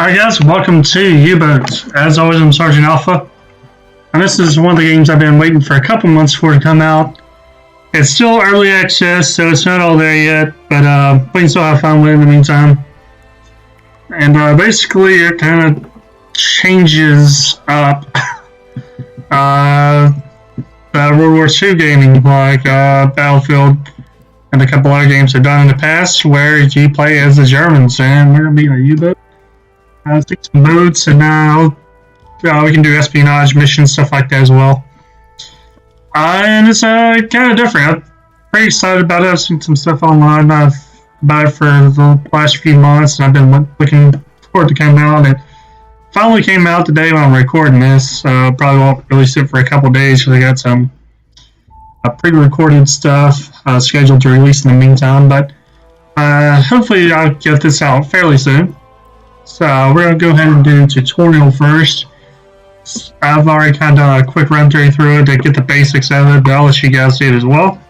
Alright guys, welcome to Uboat. As always, I'm Sergeant Alpha. And this is one of the games I've been waiting for a couple months for to come out. It's still early access, so it's not all there yet, but we can still have fun with it in the meantime. And basically it kind of changes up World War II gaming, like Battlefield and a couple other games I've done in the past where you play as the Germans, and we're going to be in a U-boat. Take some boats, and now we can do espionage missions, stuff like that as well. And it's kind of different. I'm pretty excited about it. I've seen some stuff online about it for the last few months, and I've been looking forward to come out. And it finally came out today when I'm recording this. Probably won't release it for a couple days because I got some pre-recorded stuff scheduled to release in the meantime. But hopefully I'll get this out fairly soon. So we're going to go ahead and do a tutorial first. I've already kind of done a quick run through it to get the basics of it, but I'll let you guys see it as well.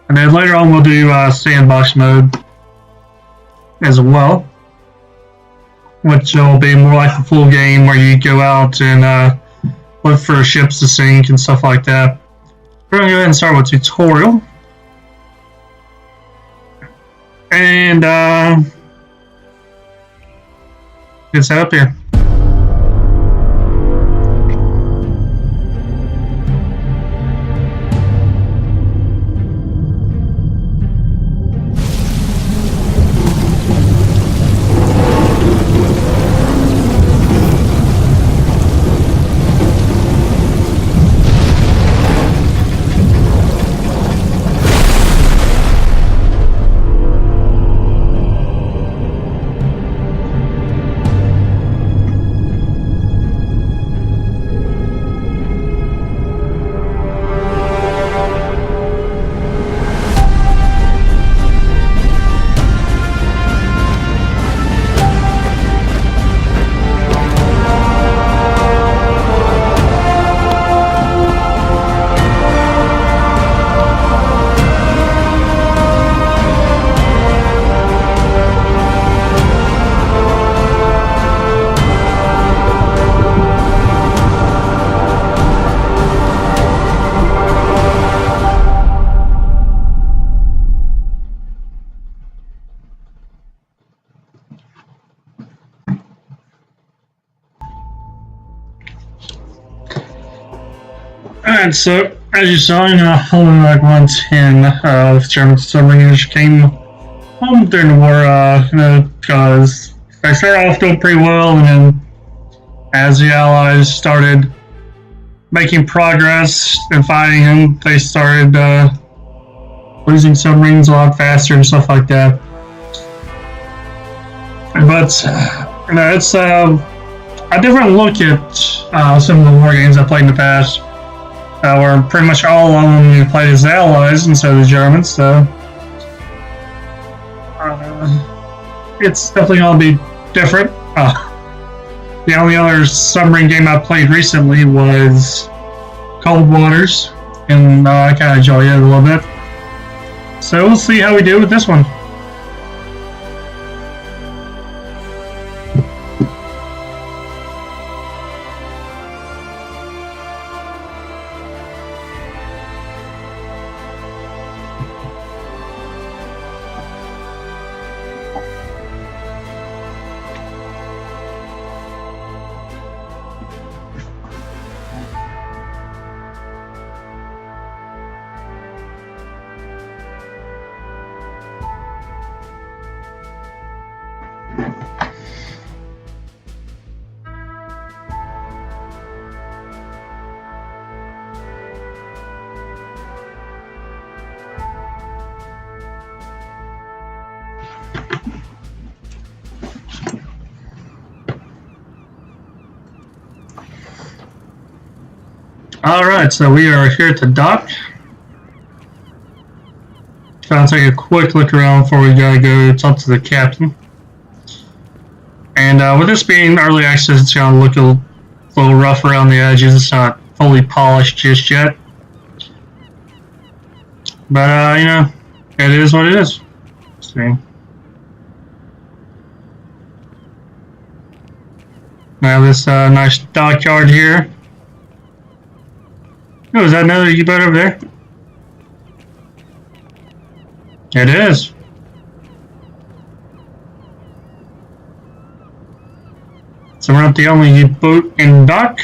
And then later on we'll do sandbox mode as well, which will be more like the full game where you go out and look for ships to sink and stuff like that. We're going to go ahead and start with tutorial. And get set up here. Alright, so as you saw, only like 110 German submariners came home during the war, because they started off doing pretty well, and then as the Allies started making progress and fighting them, they started losing submarines a lot faster and stuff like that. But it's a different look at some of the war games I played in the past. Where pretty much all of them you played as Allies instead of the Germans, so it's definitely going to be different. The only other submarine game I played recently was Cold Waters, and I kind of enjoy it a little bit. So we'll see how we do with this one. Alright, so we are here at the dock. Trying to take a quick look around before we gotta go talk to the captain. And with this being early access, it's gonna look a little rough around the edges. It's not fully polished just yet. But, you know, it is what it is. See. Now this nice dockyard here. Oh, is that another U-boat over there? It is. So we're not the only U-boat in dock.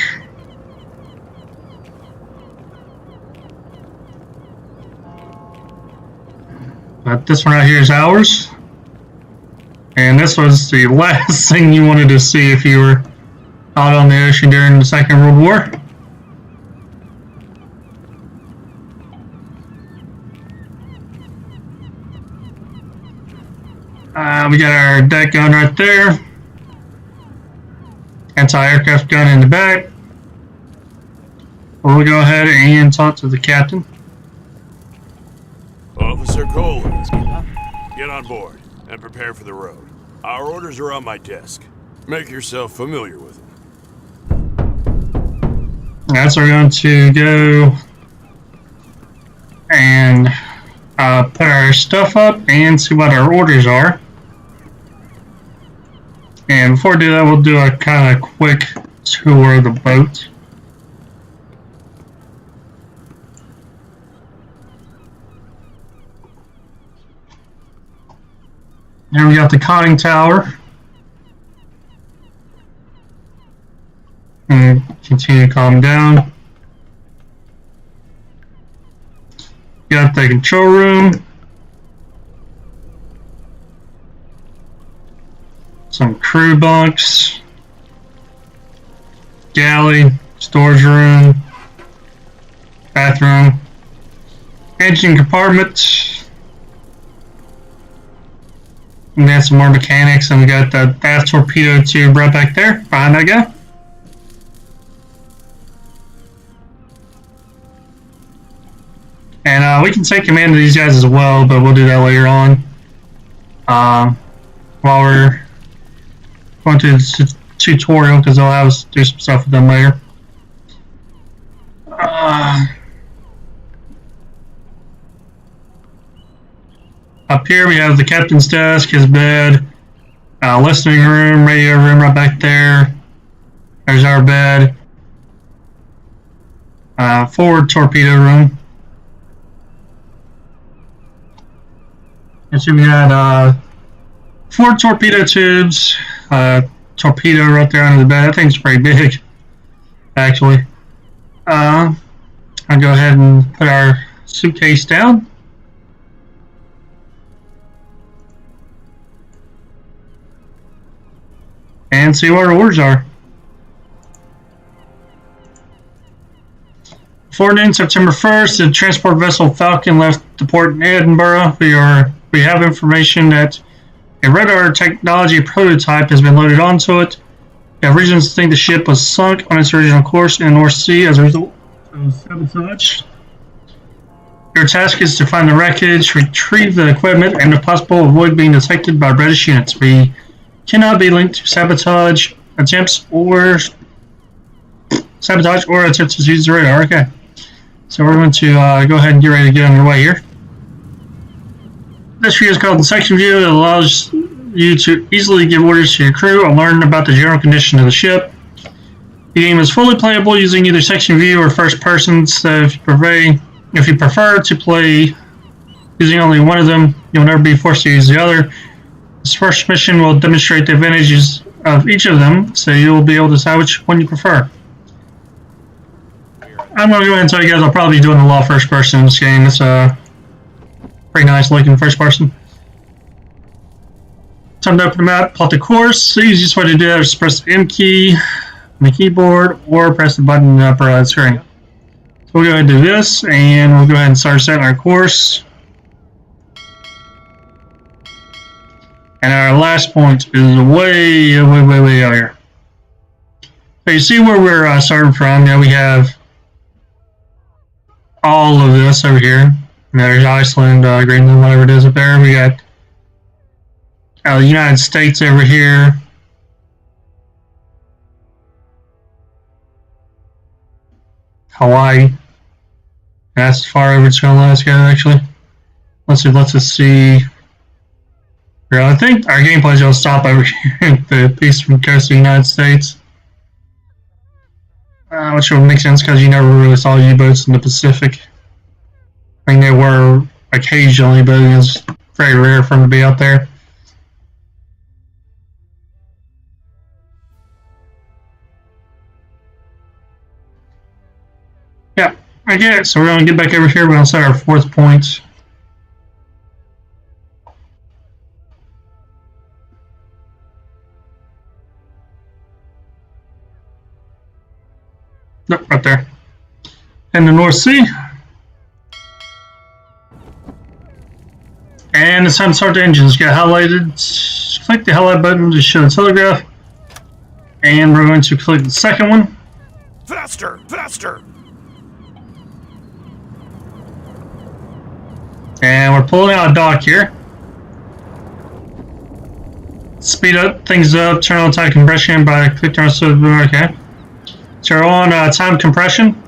But this one right here is ours. And this was the last thing you wanted to see if you were out on the ocean during the Second World War. We got our deck gun right there. Anti-aircraft gun in the back. We'll go ahead and talk to the captain. Officer Collins, get on board and prepare for the road. Our orders are on my desk. Make yourself familiar with them. That's we're going to go and put our stuff up and see what our orders are. And before we do that, we'll do a kind of quick tour of the boat. Here we got the conning tower. And continue to calm down. Got the control room. Some crew bunks. Galley. Storage room. Bathroom. Engine compartment. And then some more mechanics, and we got the aft torpedo tube right back there, behind that guy. And we can take command of these guys as well, but we'll do that later on. While we're going to the tutorial, because they'll have us do some stuff with them later. Up here we have the captain's desk, his bed, listening room, radio room right back there. There's our bed. Forward torpedo room. And so we had 4 torpedo tubes, torpedo right there under the bed. That thing's pretty big, actually. I'll go ahead and put our suitcase down. And see what our orders are. Forenoon, September 1st, the transport vessel Falcon left the port in Edinburgh. We have information that a radar technology prototype has been loaded onto it. We have reasons to think the ship was sunk on its original course in the North Sea as a result of sabotage. Your task is to find the wreckage, retrieve the equipment, and if possible, avoid being detected by British units. We cannot be linked to sabotage attempts or attempts to use the radar. Okay, so we're going to go ahead and get ready to get underway here. This view is called the section view. It allows you to easily give orders to your crew and learn about the general condition of the ship. The game is fully playable using either section view or first person, so if you prefer to play using only one of them, you'll never be forced to use the other. This first mission will demonstrate the advantages of each of them, so you'll be able to decide which one you prefer. I'm going to go ahead and tell you guys I'll probably be doing a lot of first person in this game. It's pretty nice looking first person. Time to open the map, plot the course. The easiest way to do that is press the M key on the keyboard or press the button in the upper right of the screen. So we'll go ahead and do this, and we'll go ahead and start setting our course. And our last point is way out here. So you see where we're starting from. Now we have all of this over here. There's Iceland, Greenland, whatever it is up there. We got the United States over here. Hawaii. That's as far over it's going to let us go, actually. Let's see. I think our gameplay is going to stop over here at the eastern coast of the United States. Which would make sense because you never really saw U-boats in the Pacific. I mean, they were occasionally, but it was very rare for them to be out there. Yeah, okay, so we're going to get back over here. We're going to set our 4th point. Nope, right there. In the North Sea. And it's time to start the engines. Get highlighted. Click the highlight button to show the telegraph. And we're going to click the second one. Faster! Faster! And we're pulling out a dock here. Speed up things up, turn on time compression by clicking on the okay. So we're on time compression.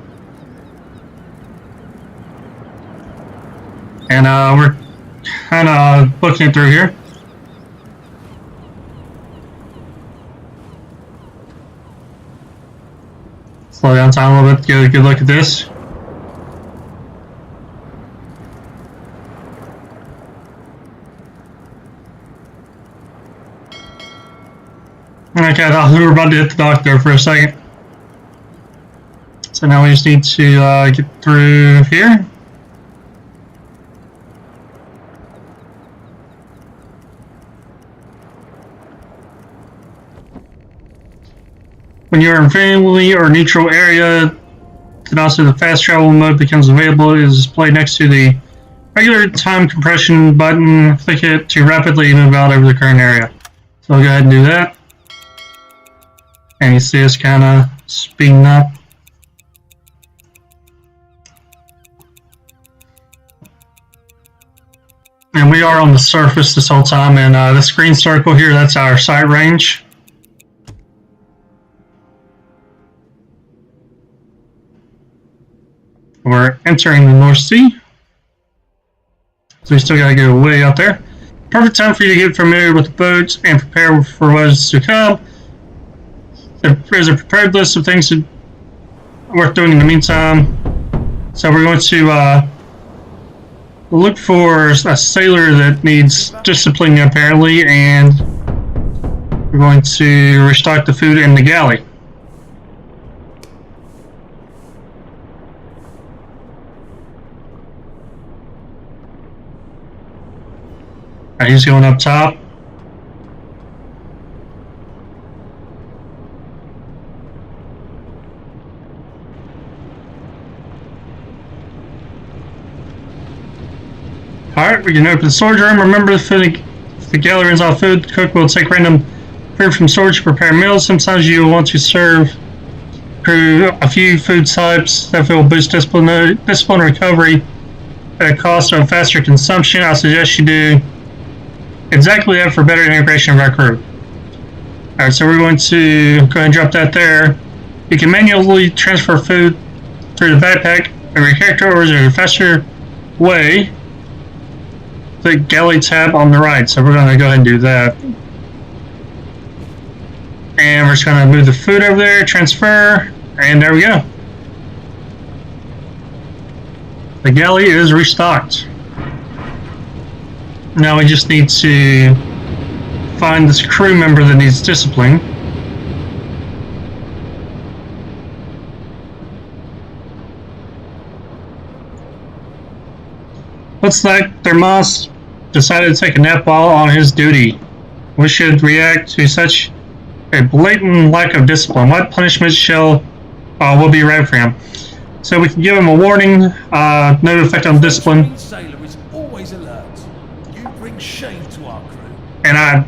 And we're kind of booking it through here. Slow down time a little bit, get a good look at this. Okay, I thought we were about to hit the dock there for a second. So now we just need to get through here. When you're in friendly or neutral area, then also the fast travel mode becomes available. It is displayed next to the regular time compression button. Click it to rapidly move out over the current area. So I'll go ahead and do that. And you see us kind of speeding up. And we are on the surface this whole time, and this green circle here, that's our sight range. We're entering the North Sea. So we still gotta go way out there. Perfect time for you to get familiar with the boats and prepare for what is to come. There's a prepared list of things worth doing in the meantime. So we're going to look for a sailor that needs discipline apparently, and we're going to restock the food in the galley. Alright, he's going up top. Alright, we can open the storage room. Remember, if the galley runs out of food, the cook will take random food from storage to prepare meals. Sometimes you will want to serve crew a few food types that will boost discipline and recovery at a cost of faster consumption. I suggest you do exactly that for better integration of our crew. Alright, so we're going to go ahead and drop that there. You can manually transfer food through the backpack of your character, or is there a faster way? The galley tab on the right, so we're going to go ahead and do that. And we're just going to move the food over there, transfer, and there we go. The galley is restocked. Now we just need to find this crew member that needs discipline. Looks like Thermos decided to take a nap while on his duty. We should react to such a blatant lack of discipline. What punishment will be right for him? So we can give him a warning, no effect on discipline. Sailor is always alert. You bring shame to our crew. And I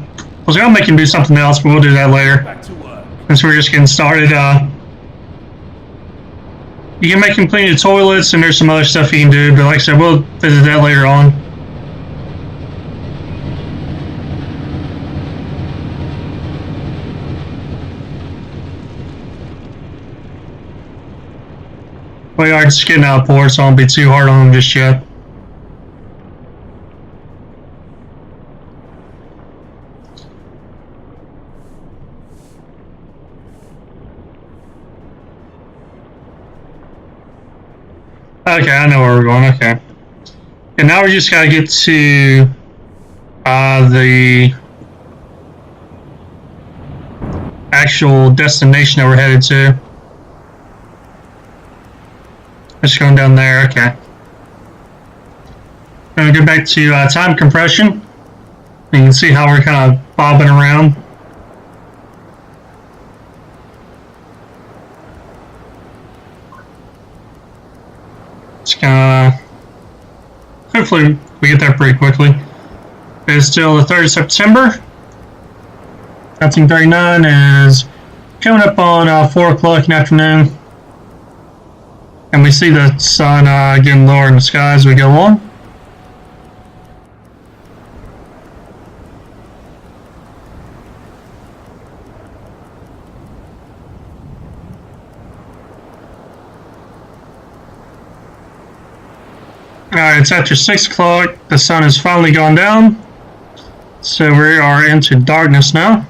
was going to make him do something else, but we'll do that later. Back to work. Since we're just getting started, you can make him clean the toilets, and there's some other stuff he can do, but like I said, we'll visit that later on. We are just getting out of port, so I won't be too hard on him just yet. Okay, I know where we're going, okay. And now we just gotta get to the actual destination that we're headed to. Just going down there, okay. Gonna go back to time compression. You can see how we're kind of bobbing around. Just gonna, hopefully we get there pretty quickly. It's still the 3rd of September. 1939 is coming up on 4 o'clock in the afternoon. And we see the sun getting lower in the sky as we go along. Alright, it's after 6 o'clock. The sun has finally gone down. So we are into darkness now.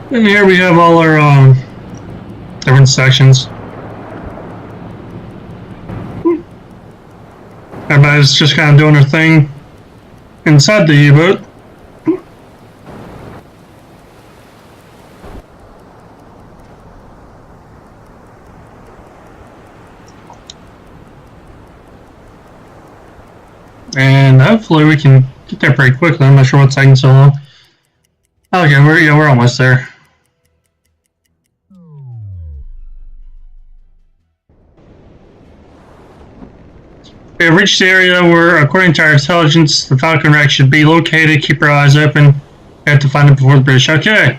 And here we have all our different sections. Everybody's just kind of doing their thing inside the U-boat. And hopefully we can get there pretty quickly. I'm not sure what's taking so long. Okay, we're almost there. We have reached the area where, according to our intelligence, the Falcon wreck should be located. Keep our eyes open. We have to find it before the British. Okay.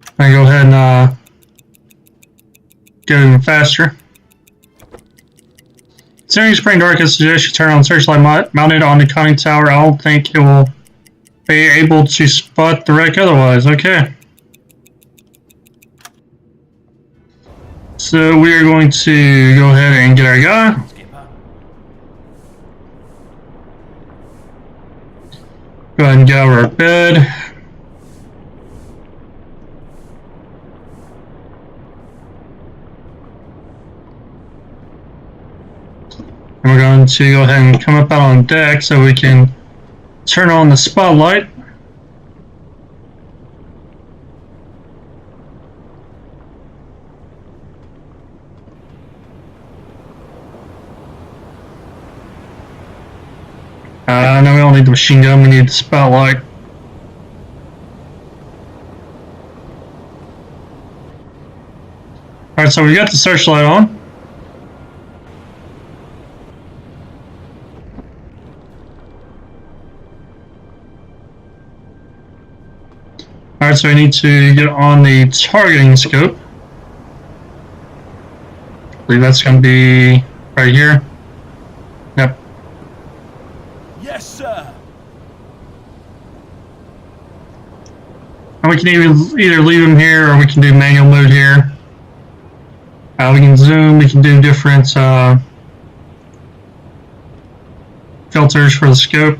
I'm gonna go ahead and go even faster. Considering spring dark, I suggest you turn on searchlight mounted on the conning tower. I don't think it will be able to spot the wreck otherwise. Okay. So we are going to go ahead and get our guy. Go ahead and get over our bed. And we're going to go ahead and come up out on deck so we can turn on the spotlight. No, we don't need the machine gun, we need the spotlight. Alright, so we got the searchlight on. Alright, so we need to get on the targeting scope. I believe that's going to be right here. Yep. Yes, sir. And we can either leave them here or we can do manual mode here. We can zoom, we can do different filters for the scope.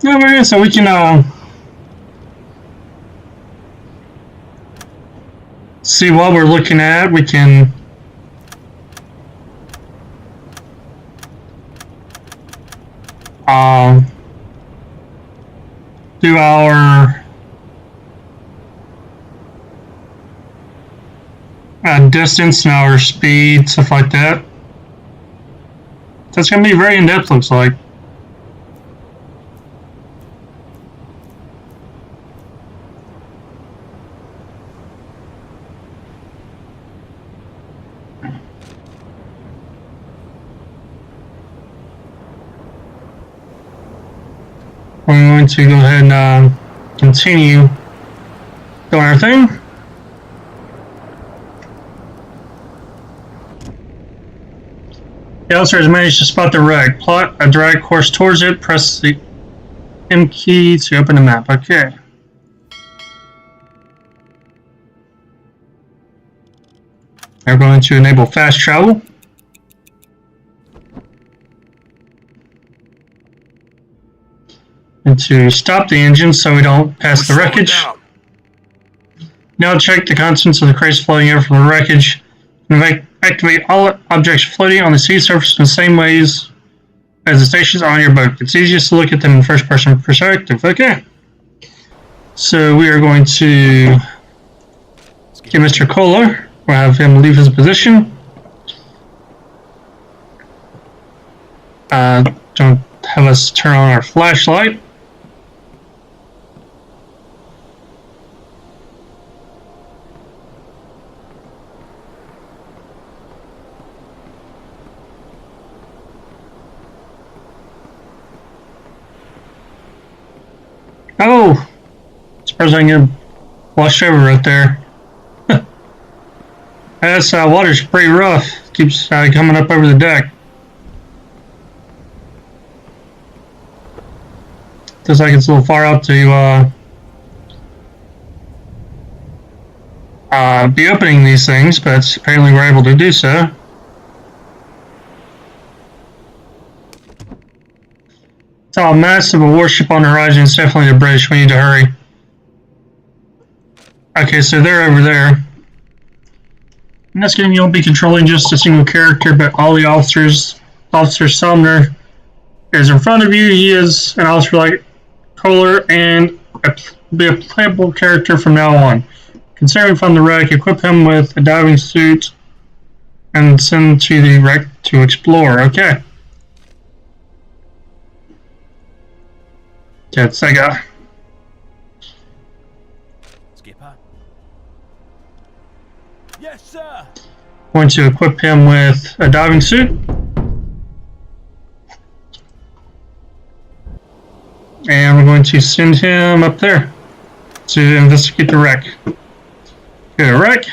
Alright, so we can see what we're looking at. We can do our distance and our speed, stuff like that. That's going to be very in-depth, looks like. We're going to go ahead and continue doing our thing. The officer has managed to spot the wreck. Plot a direct course towards it. Press the M key to open the map. Okay. We're going to enable fast travel. And to stop the engine so we don't pass the wreckage. Now check the contents of the crates floating over from the wreckage. And activate all objects floating on the sea surface in the same ways as the stations on your boat. It's easiest to look at them in first-person perspective. Okay. So we are going to get Mr. Kohler. We'll have him leave his position. Don't have us turn on our flashlight. Oh! Suppose I can get washed over right there. This water's pretty rough. Keeps coming up over the deck. Looks like it's a little far out to be opening these things, but apparently we're able to do so. Saw a massive warship on the horizon. It's definitely the British. We need to hurry. Okay, so they're over there. In this game, you won't be controlling just a single character, but all the officers. Officer Sumner is in front of you. He is an officer like Kohler and be a playable character from now on. Considering from the wreck, equip him with a diving suit and send to the wreck to explore. Okay. It's that guy. Skipper. Yes, sir. Going to equip him with a diving suit. And we're going to send him up there to investigate the wreck. Get a wreck.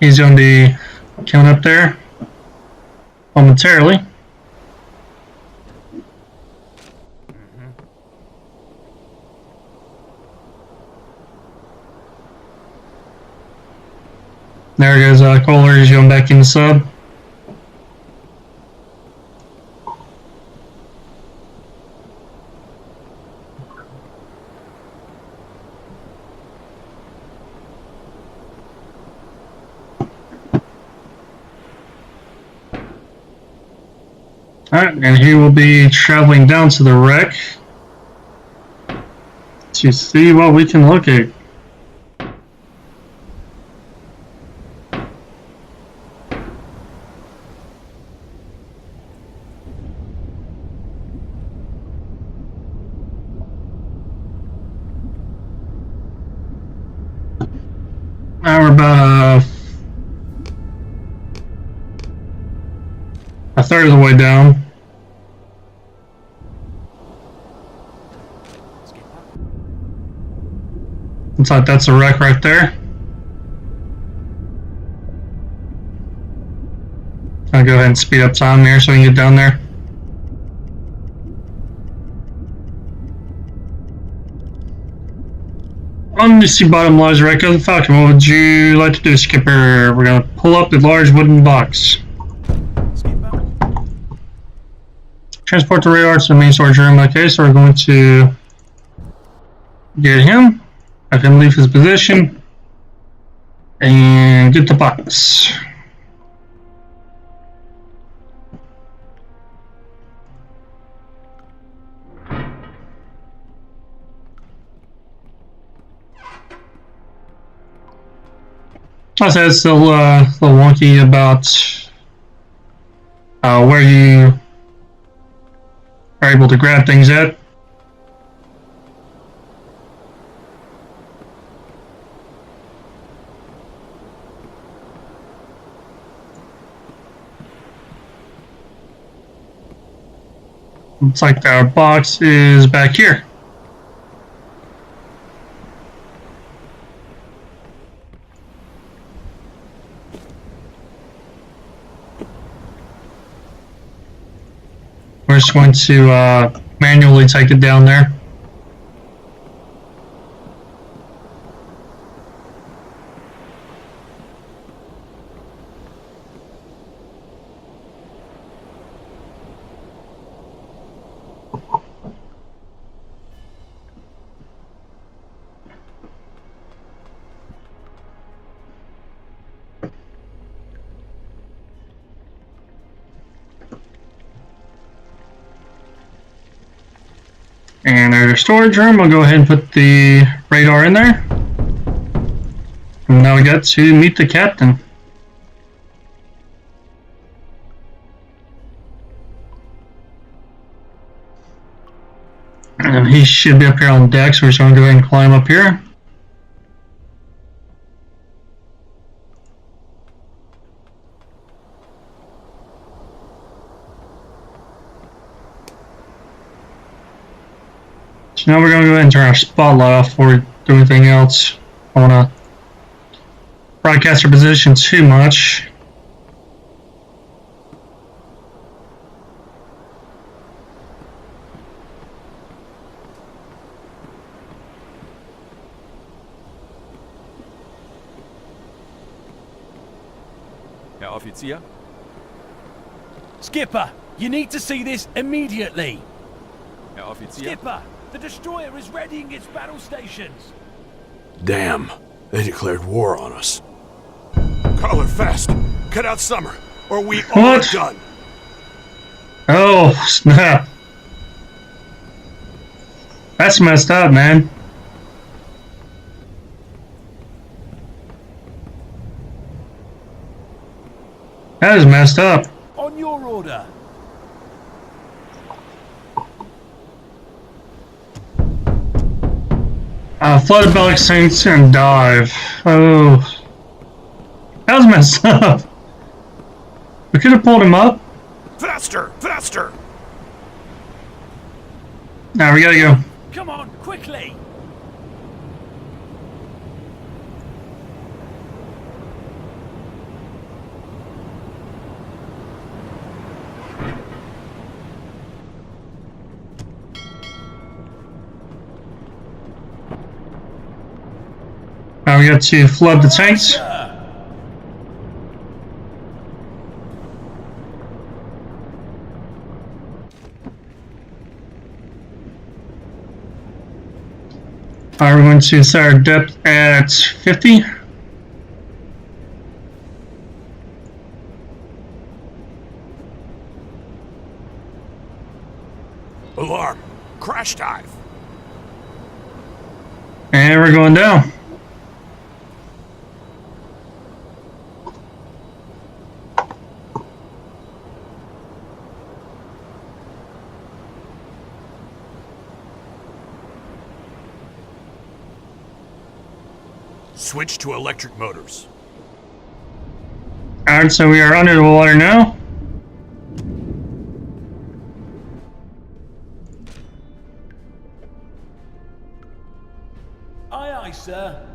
He's going to be coming up there momentarily. There goes Kohler. He's going back in the sub. Alright, and he will be traveling down to the wreck to see what we can locate. Now we're about a third of the way down. Looks like that's a wreck right there. I'll go ahead and speed up time there so we can get down there. On the sea bottom lies the wreck of the Falcon. What would you like to do, Skipper? We're gonna pull up the large wooden box. Skipper. Transport the radar to the main storage room. Okay, so we're going to get him. Have him leave his position. And get the box. I said it's still a little wonky about where you are able to grab things at. Looks like our box is back here. We're just going to manually take it down there. And there's our storage room. I'll go ahead and put the radar in there. And now we got to meet the captain. And he should be up here on deck, so we're just going to go ahead and climb up here. So now we're going to go ahead and turn our spotlight off before we do anything else. I don't want to broadcast our position too much. Herr Offizier? Skipper, you need to see this immediately. Herr Offizier? Skipper, the destroyer is readying its battle stations. Damn, they declared war on us. Collar fast. Cut out Summer, or we all are What? done. Oh, snap. That's messed up, man. That is messed up. On your order. Flood the belly sinks and dive. Oh. That was messed up. We could have pulled him up. Faster! Faster! Now we gotta go. Come on, quickly. Now we got to flood the tanks. We're going to set our depth at 50. Alarm! Crash dive! And we're going down. Switch to electric motors. Alright, so we are under the water now. Aye, aye, sir.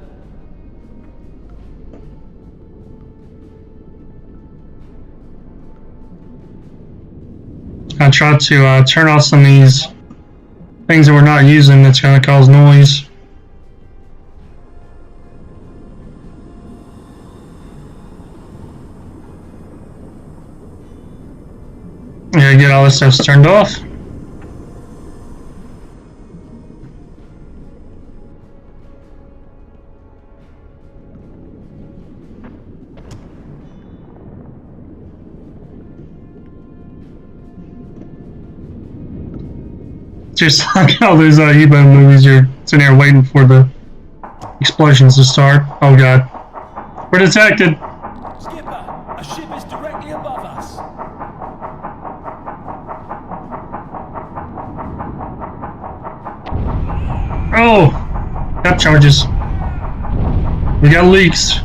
I tried to turn off some of these things that we're not using that's going to cause noise. Yeah, get all this stuff turned off. Just like all those Uboat movies, you're sitting there waiting for the explosions to start. Oh god. We're detected! Skipper, a ship is directly above us. Oh! Got charges. We got leaks.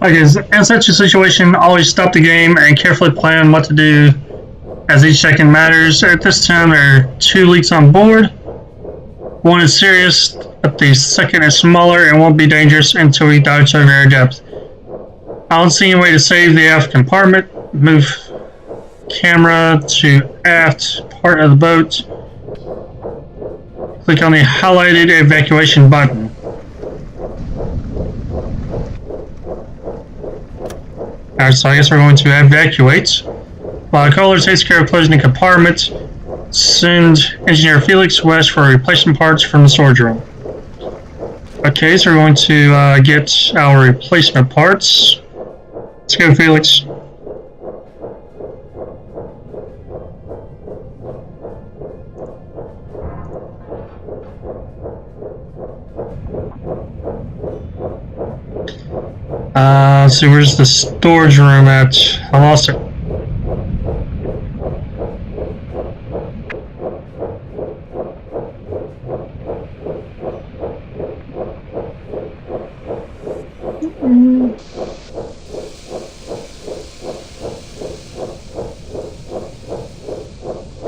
Okay, in such a situation, always stop the game and carefully plan what to do as each second matters. At this time, there are 2 leaks on board. One is serious, but the second is smaller and won't be dangerous until we dodge over air depth. I don't see any way to save the aft compartment. Move camera to aft part of the boat. Click on the highlighted evacuation button. Alright, so I guess we're going to evacuate. While the caller takes care of closing the compartment, send Engineer Felix west for replacement parts from the storage room. Okay, so we're going to get our replacement parts. Let's go, Felix. Let's see, where's the storage room at? I lost it.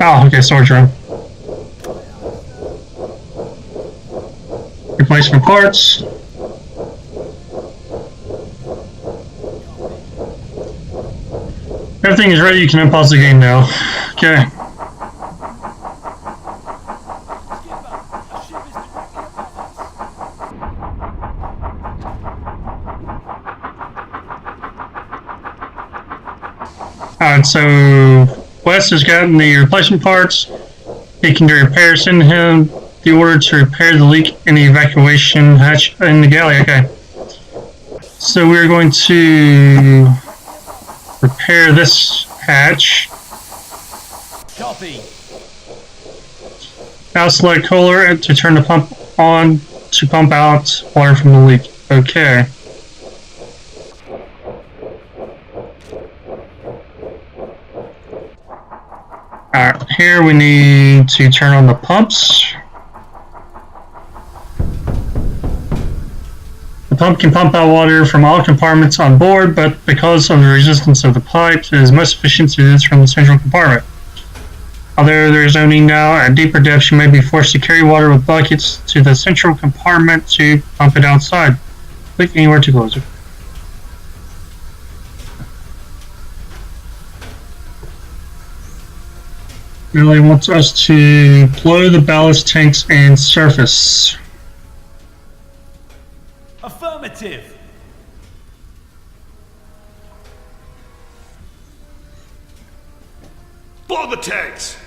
Oh, okay, storage room. Replacement parts. Everything is ready, you can unpause the game now. Okay. Alright, so Wes has gotten the replacement parts. He can do repairs. Send him the order to repair the leak in the evacuation hatch in the galley. Okay. So we're going to repair this hatch. Copy. Now select Kohler to turn the pump on to pump out water from the leak. Okay. Alright, here we need to turn on the pumps. The pump can pump out water from all compartments on board, but because of the resistance of the pipes, it is most efficient to do this from the central compartment. Although there is no need now, at deeper depths you may be forced to carry water with buckets to the central compartment to pump it outside. Click anywhere to close it. Really wants us to blow the ballast tanks and surface. Affirmative. Blow the tanks!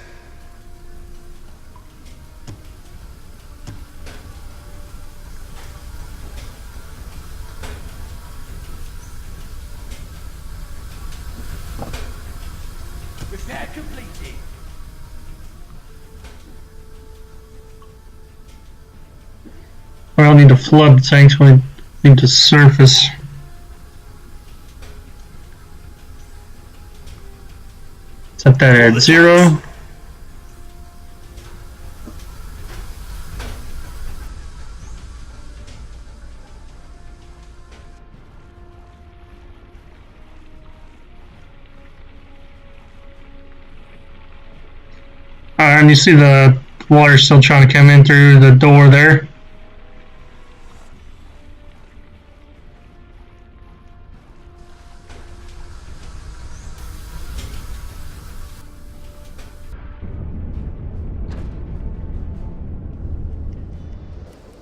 Repair completed. We don't need to flood the tanks, we need to surface. Set that at 0. And you see the water still trying to come in through the door there.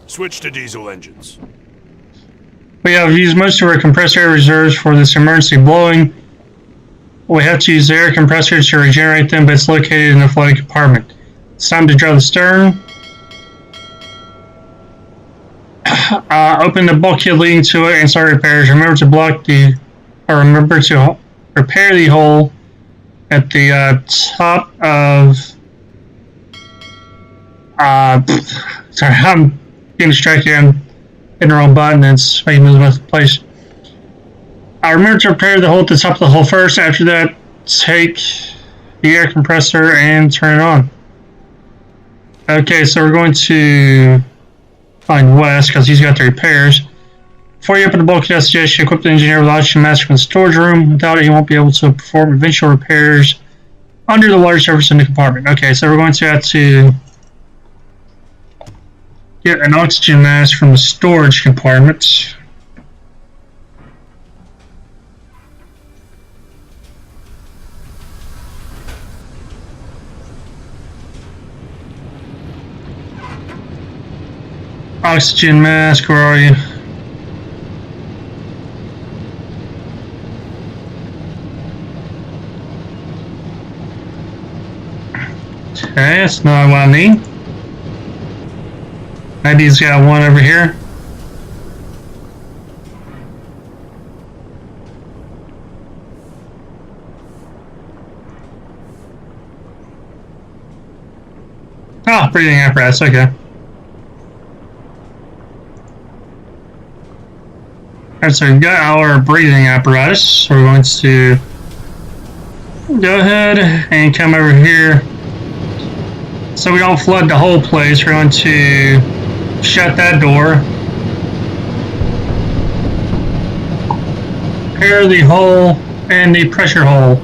Switch to diesel engines. We have used most of our compressor air reserves for this emergency blowing. We have to use the air compressor to regenerate them, but it's located in the floating compartment. It's time to draw the stern. Open the bulkhead leading to it and start repairs. Remember to repair the hole at the top of. Sorry, I'm getting distracted. I'm hitting the wrong button. It's making me lose my place. Remember to repair the hole at the top of the hole first. After that, take the air compressor and turn it on. Okay, so we're going to find Wes because he's got the repairs. Before you open the bulkhead, I suggest you equip the engineer with oxygen mask from the storage room. Without it, he won't be able to perform eventual repairs under the water surface in the compartment. Okay, so we're going to have to get an oxygen mask from the storage compartment. Oxygen mask, where are you? Okay, that's not what I need. Maybe he's got one over here. Oh, breathing apparatus, okay. Alright, so we've got our breathing apparatus. So we're going to go ahead and come over here. So we don't flood the whole place. We're going to shut that door. Repair the hole and the pressure hole.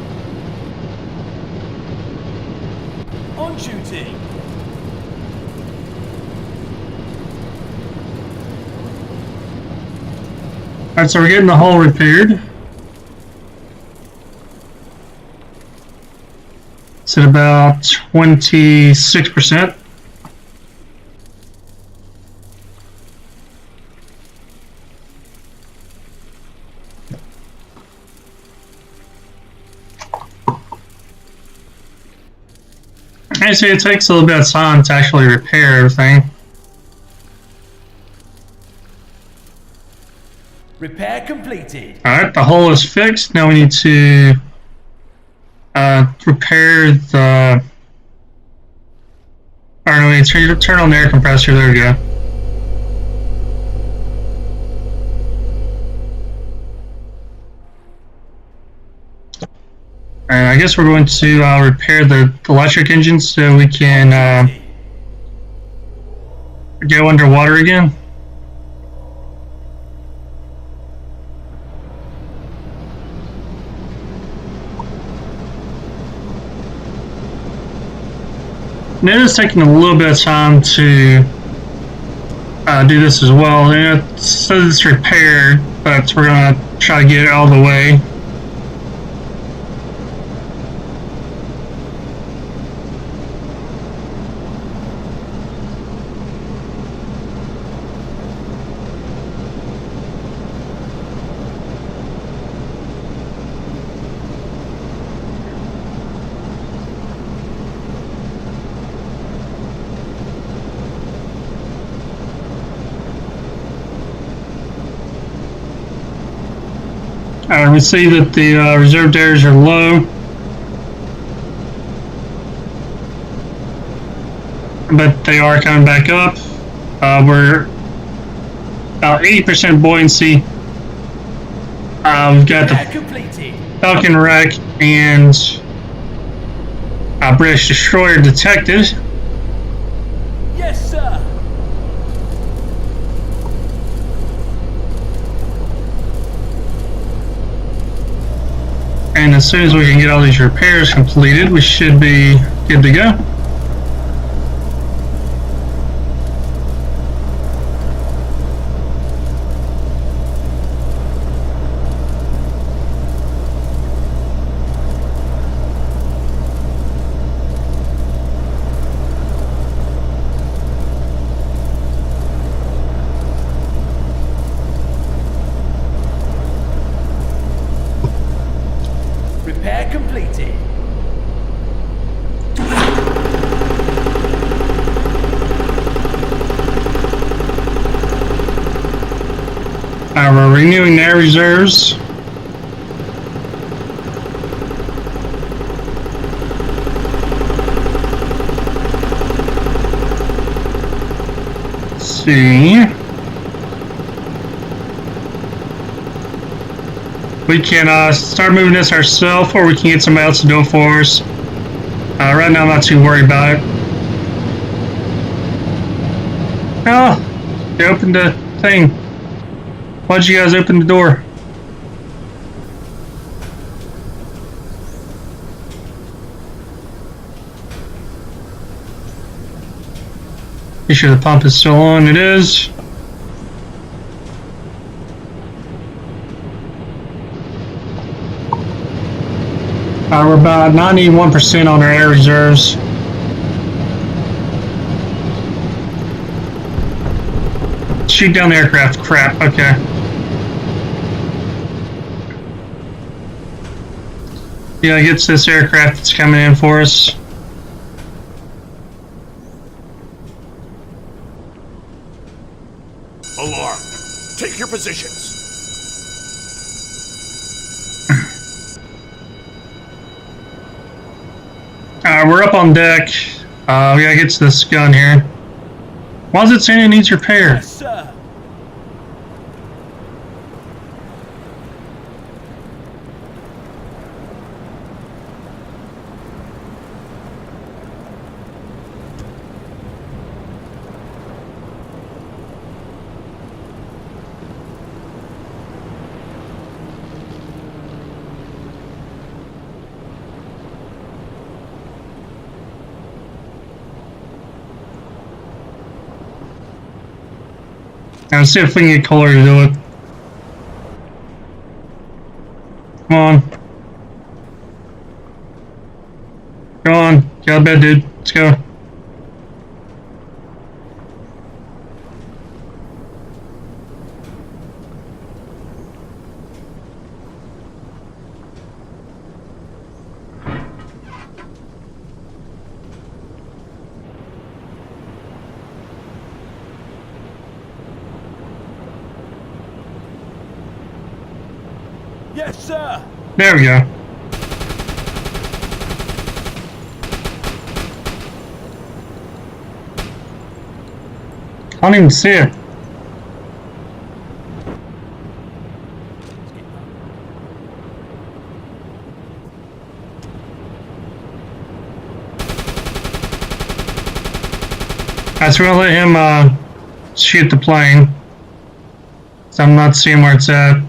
On duty. Alright, so we're getting the hole repaired. It's at about 26%. Actually, it takes a little bit of time to actually repair everything. Repair completed. Alright, the hole is fixed. Now we need to repair the... Or no, we need to turn on the air compressor. There we go. And I guess we're going to repair the electric engine so we can go underwater again. And it is taking a little bit of time to do this as well. And it says it's repaired, but we're going to try to get it all the way. We see that the reserved areas are low, but they are coming back up. We're about 80% buoyancy. We've got the Falcon wreck and British destroyer detected. Yes, sir. And as soon as we can get all these repairs completed, we should be good to go. Repair completed. We're renewing their reserves. Let's see. We can start moving this ourselves, or we can get somebody else to do it for us. Right now, I'm not too worried about it. Oh, they opened the thing. Why'd you guys open the door? Be sure the pump is still on. It is. We're about 91% on our air reserves. Shoot down the aircraft. Crap. Okay. Yeah, it gets this aircraft that's coming in for us. Alarm. Take your positions. We're up on deck. We gotta get to this gun here. Why is it saying it needs repair? Yes, sir. Let's see if we can get Kohler to do it. Come on. Come on. Get out of bed, dude. Let's go. Yes, sir. There we go. I don't even see it. That's gonna let him shoot the plane. So I'm not seeing where it's at.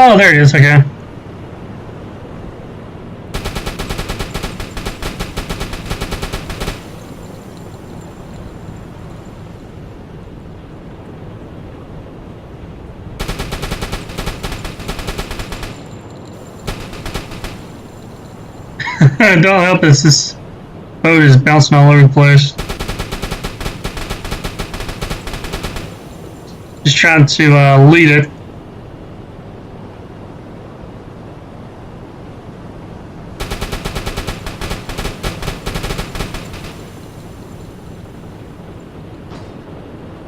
Oh, there he is, okay. Don't help us, this boat is bouncing all over the place. Just trying to lead it.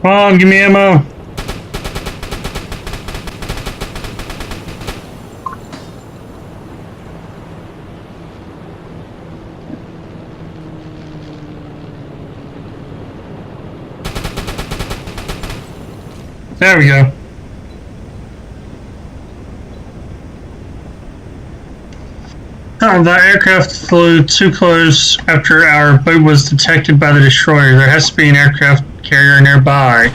Come on, give me ammo. There we go. The aircraft flew too close after our boat was detected by the destroyer. There has to be an aircraft carrier nearby.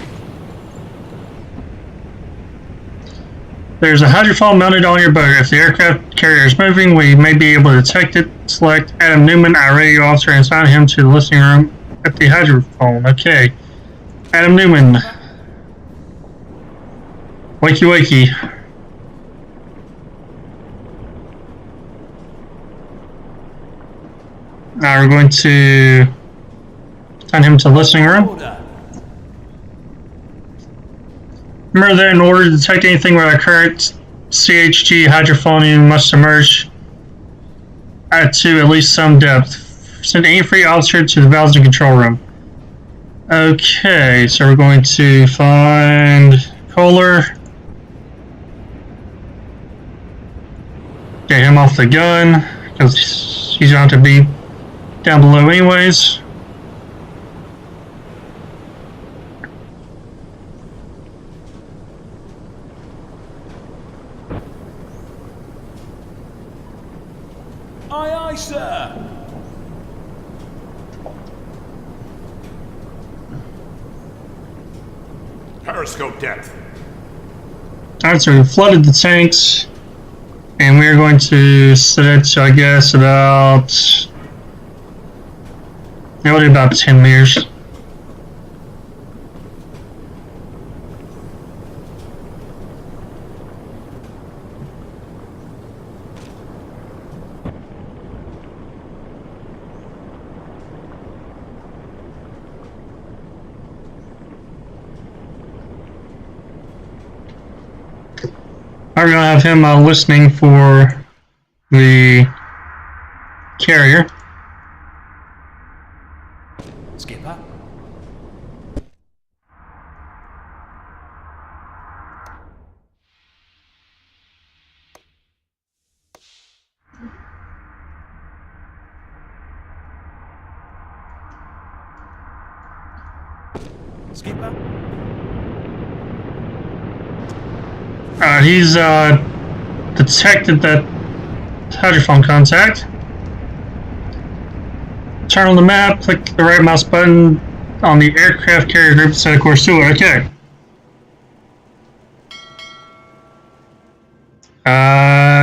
There's a hydrophone mounted on your boat. If the aircraft carrier is moving, we may be able to detect it. Select Adam Newman, our radio officer, and assign him to the listening room at the hydrophone. Okay. Adam Newman. Wakey wakey. Now we're going to send him to the listening room. Order. Remember that in order to detect anything with our current CHG hydrophony, we must submerge to at least some depth. Send any free officer to the valves and control room. Okay, so we're going to find Kohler. Get him off the gun, because he's going to be down below anyways. Aye, aye, sir. Periscope depth. Alright, so we flooded the tanks, and we're going to set it to, I guess, about 10 meters. We're going to have him listening for the carrier. Skipper. Skipper. He's detected that hydrophone contact. Turn on the map, click the right mouse button on the aircraft carrier group, set a course to it. Okay.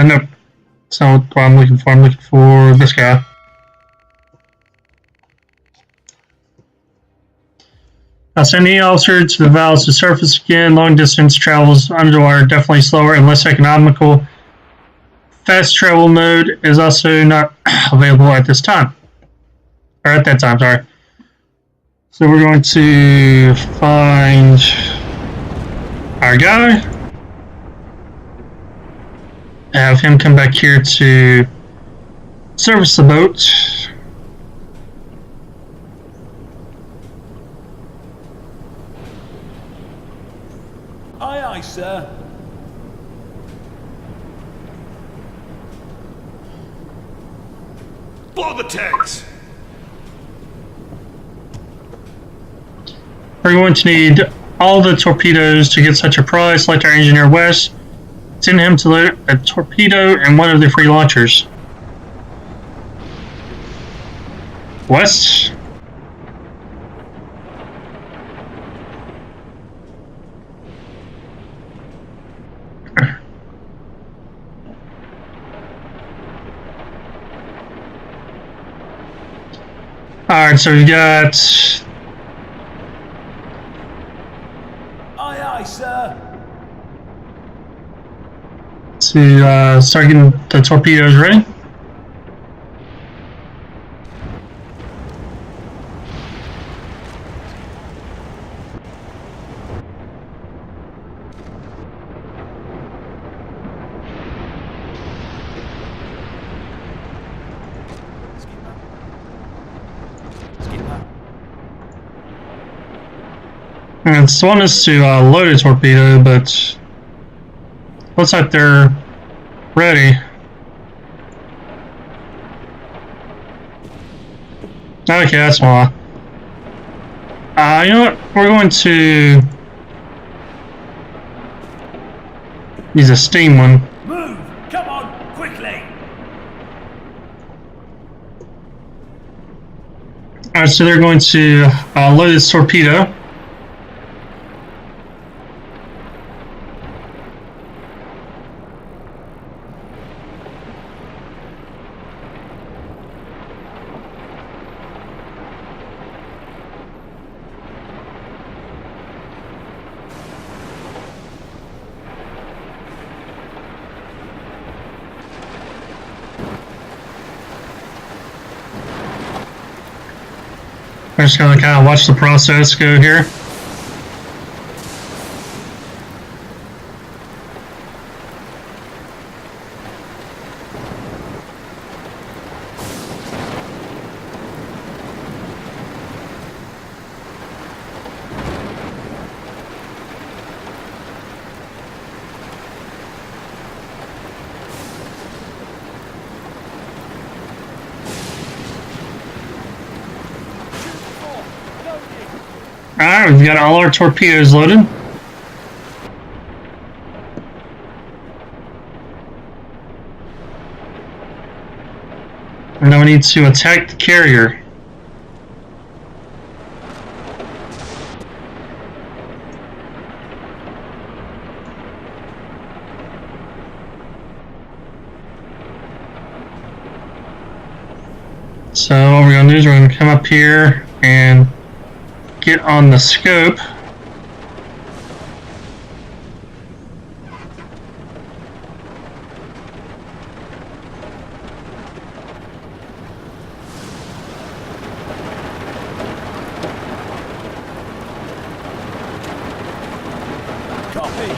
Nope. That's not what I'm looking for. I'm looking for this guy. I'll send any officer to the valves to surface again. Long distance travels underwater, definitely slower and less economical. Fast travel mode is also not available at this time. Or at that time, sorry. So we're going to find our guy. Have him come back here to service the boat. Aye, aye, sir. Blow the tanks! We're going to need all the torpedoes to get such a prize. Select our engineer West. Send him to load a torpedo and one of the free launchers. West. Alright, so we got Aye, aye, sir. to start getting the torpedoes ready. Skipper. And this one is to load a torpedo, but looks like they're ready. Okay, that's why. You know what? We're going to use a steam one. Move! Come on, quickly! Alright, so they're going to load this torpedo. I'm just gonna kind of watch the process go here. Alright, we've got all our torpedoes loaded. And now we need to attack the carrier. So what we're going to do is we're going to come up here and get on the scope. Copy.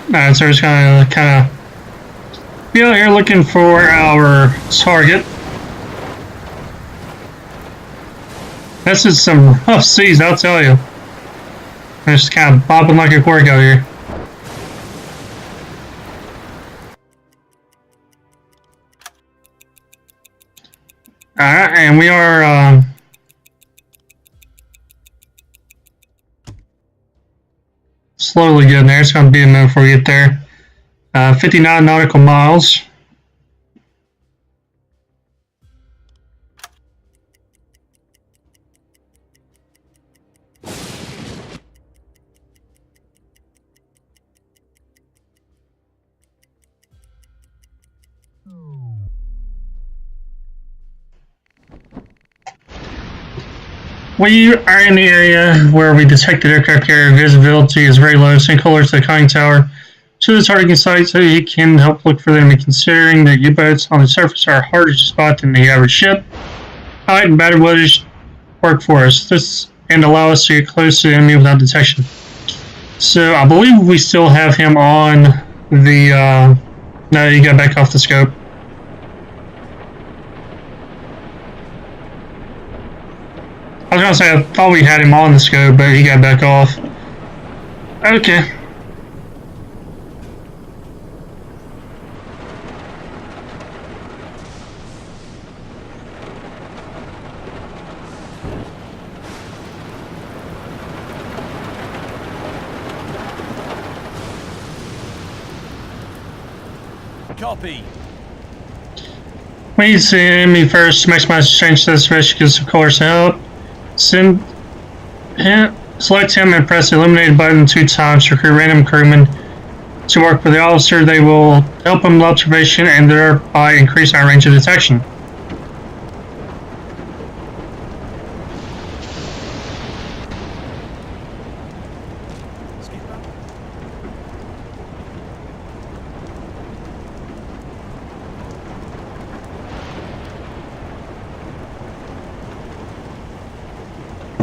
Alright, so we're just gonna kind of be out here looking for our target. This is some rough seas, I'll tell you. I'm just kind of bobbing like a cork out here. Alright, and we are slowly getting there. It's going to be a minute before we get there. 59 nautical miles. We are in the area where we detected aircraft carrier. Visibility is very low. Send colors to the conning tower to the targeting site so you can help look for the enemy. Considering that U-boats on the surface are harder to spot than the average ship, height and battery wattage work for us. This and allow us to get close to the enemy without detection. So I believe we still have him on the. No, you got back off the scope. I was gonna say, I thought we had him on the scope, but he got back off. Okay. Copy. We need to see enemy first. Maximize change to this risk because of course help. Select him and press the eliminate button 2 times to recruit random crewmen to work with the officer. They will help him with observation and thereby increase our range of detection.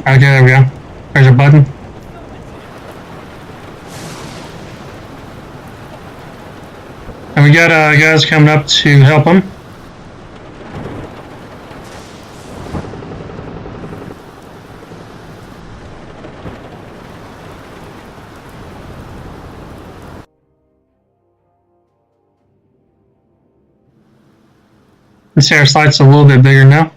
Okay, there we go. There's a button. And we got guys coming up to help him. This air slide's a little bit bigger now.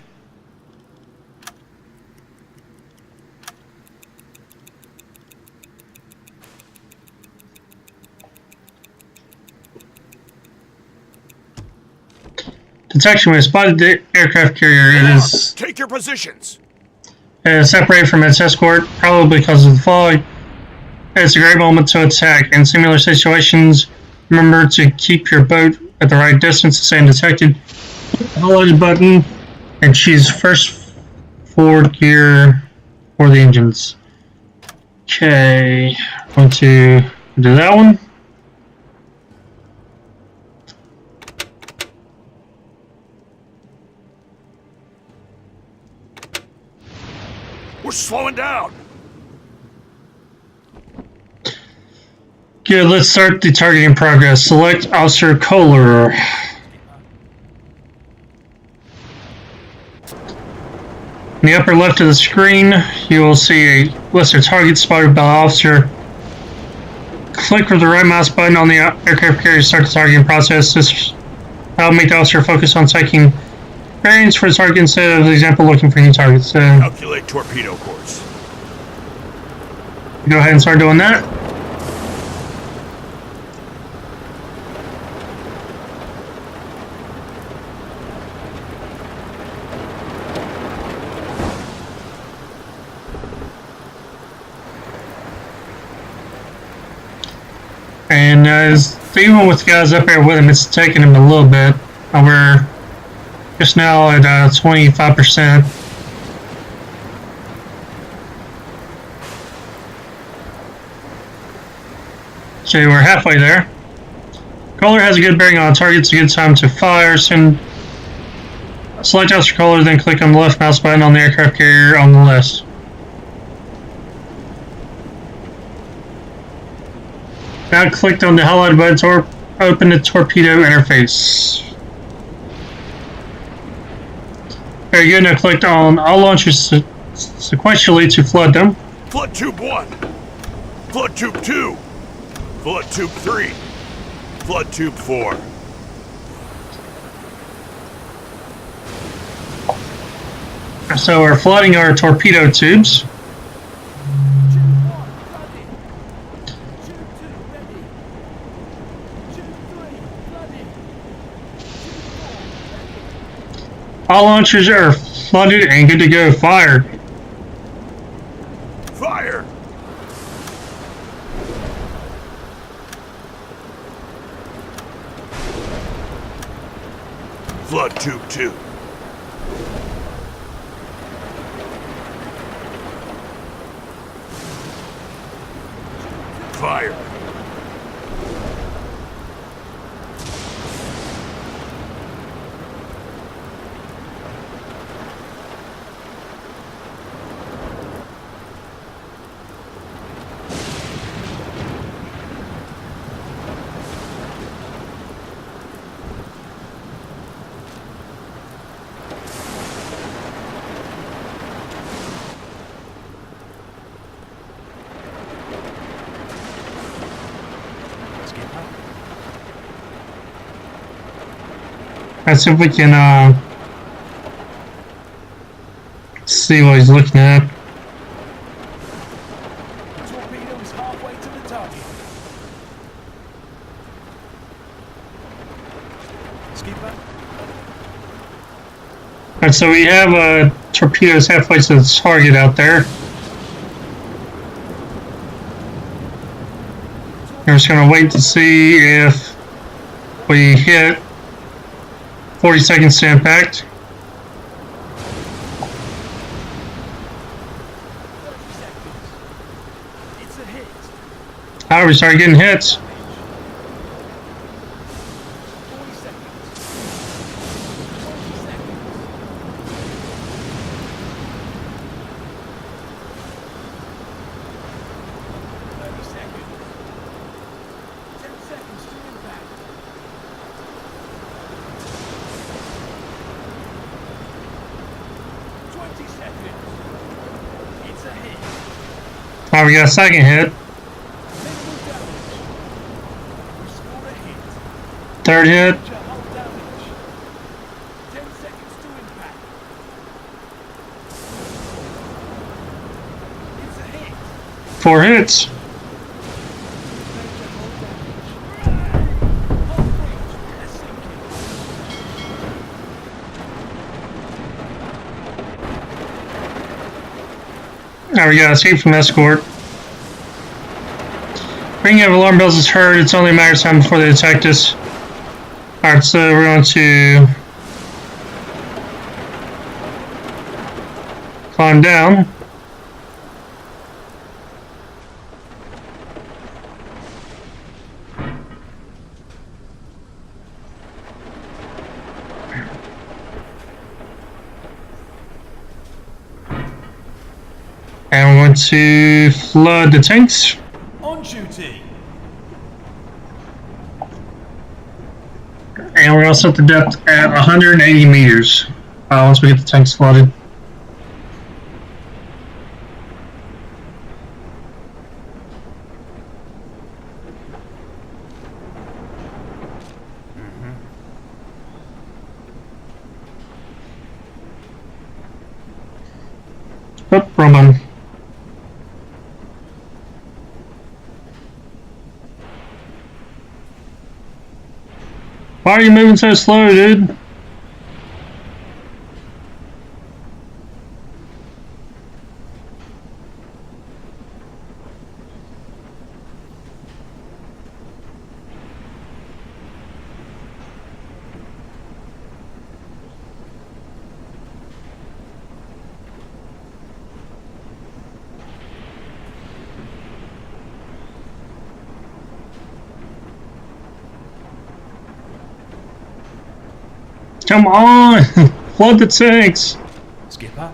Detection, we have spotted the aircraft carrier. It is Take your positions. separated from its escort, probably because of the fog. It's a great moment to attack. In similar situations, remember to keep your boat at the right distance to stay undetected. Hold the button and choose first forward gear for the engines. Okay, going to do that one. We're slowing down. Good, let's start the targeting progress. Select Officer Kohler. In the upper left of the screen, you will see a list of targets spotted by the officer. Click with the right mouse button on the aircraft carrier to start the targeting process. This will make the officer focus on taking bearings for the target instead of the example looking for new targets. Calculate torpedo course. Go ahead and start doing that. And even with the guys up there with him, it's taking him a little bit. We're just now at 25%. So we're halfway there. Kohler has a good bearing on target. It's a good time to fire. Select Officer Kohler, then click on the left mouse button on the aircraft carrier on the list. Now click on the highlighted button to open the torpedo interface. Very good. Now click on all launchers sequentially to flood them. Flood tube 1. Flood tube 2. Flood tube 3. Flood tube 4. So we're flooding our torpedo tubes. All launchers are flooded and good to go. Fire. Fire! Flood tube 2. Fire. Let's see if we can see what he's looking at. The torpedo is halfway to the target. Skipper. Alright, so we have torpedoes halfway to the target out there. We're just going to wait to see if we hit 40 seconds to impact. 30 seconds. It's a hit. We started getting hits. 40 seconds. 20 seconds. 30 seconds. 10 seconds to impact. 20 seconds. It's a hit. We got a second hit. Minimal damage. We scored a hit. Third hit. Major hull damage. 10 seconds to impact. It's a hit. 4 hits. Major hull damage. Hull breach and sinking. We got escape from escort. Ringing of alarm bells is heard. It's only a matter of time before they detect us. Alright, so we're going to climb down. And we're going to flood the tanks. On duty. And we're going to set the depth at 180 meters once we get the tanks flooded. Oh, wrong one. Why are you moving so slow, dude? Come on! Flood the tanks! Skipper.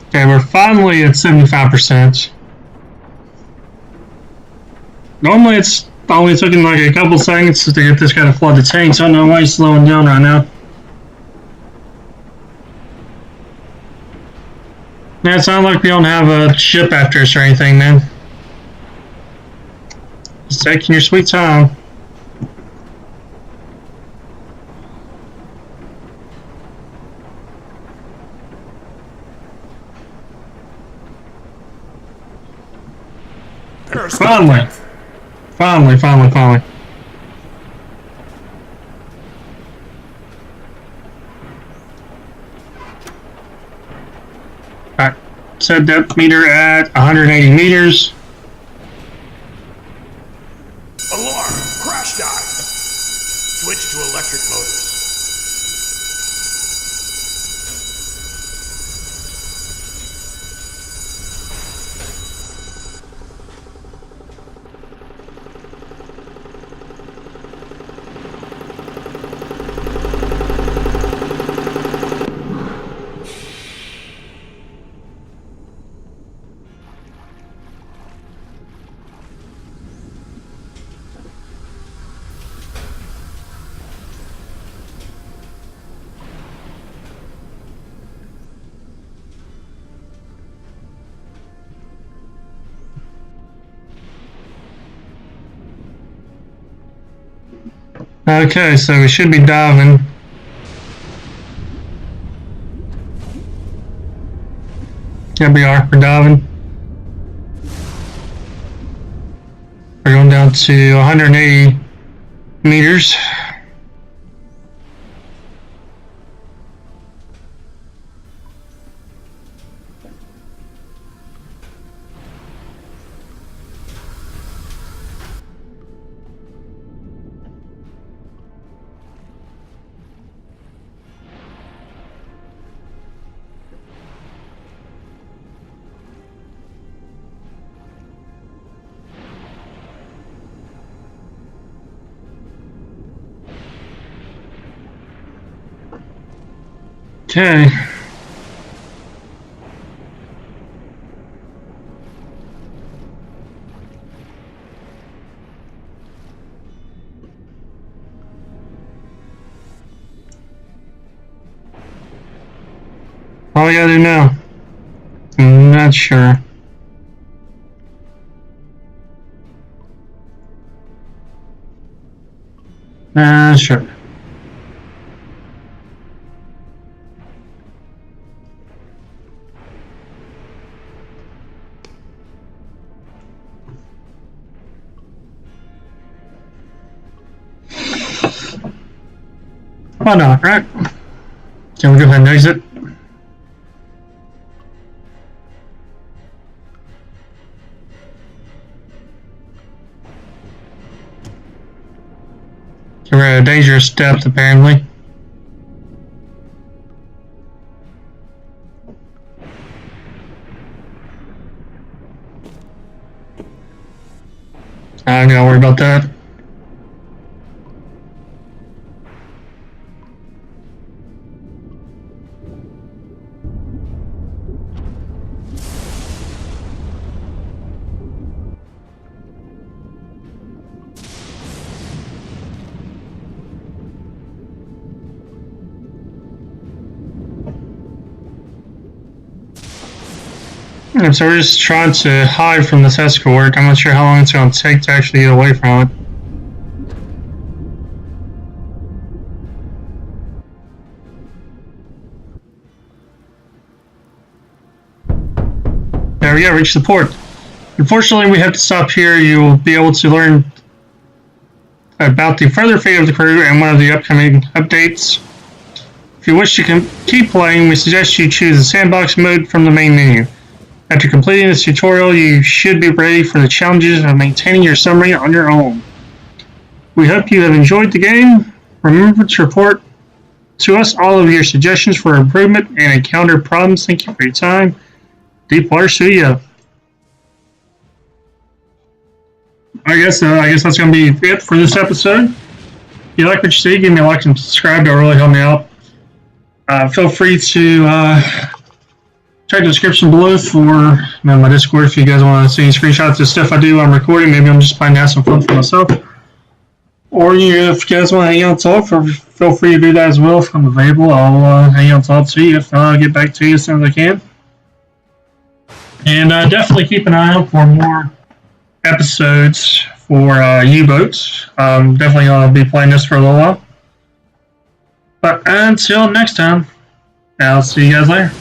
Okay, we're finally at 75%. Normally it's only taking like a couple seconds to get this guy to flood the tanks. I don't know why he's slowing down right now. Yeah, it sounds like we don't have a ship after us or anything, man. Just taking your sweet time. Finally. Finally. Alright, set depth meter at 180 meters. Alarm! Crash dive! Switch to electric motors. Okay, so we should be diving. Here we are, we're diving. We're going down to 180 meters. Okay. What do we gotta do now? I'm not sure. Sure. Why not, right? Can we go ahead and exit? We're at a dangerous depth, apparently. I don't gotta worry about that. And so we're just trying to hide from this escort. I'm not sure how long it's going to take to actually get away from it. There we go, reach the port. Unfortunately, we have to stop here. You'll be able to learn about the further fate of the crew and one of the upcoming updates. If you wish to keep playing, we suggest you choose the sandbox mode from the main menu. After completing this tutorial, you should be ready for the challenges of maintaining your submarine on your own. We hope you have enjoyed the game. Remember to report to us all of your suggestions for improvement and encounter problems. Thank you for your time. Deepwater Studio. I guess that's going to be it for this episode. If you like what you see, give me a like and subscribe. That'll really help me out. Feel free to check the description below for my Discord if you guys want to see screenshots of stuff I do. I'm recording. Maybe I'm just planning to have some fun for myself. Or if you guys want to hang out and talk, feel free to do that as well. If I'm available, I'll hang out and talk to you. If not, I'll get back to you as soon as I can. And definitely keep an eye out for more episodes for U-Boats. Definitely going to be playing this for a little while. But until next time, I'll see you guys later.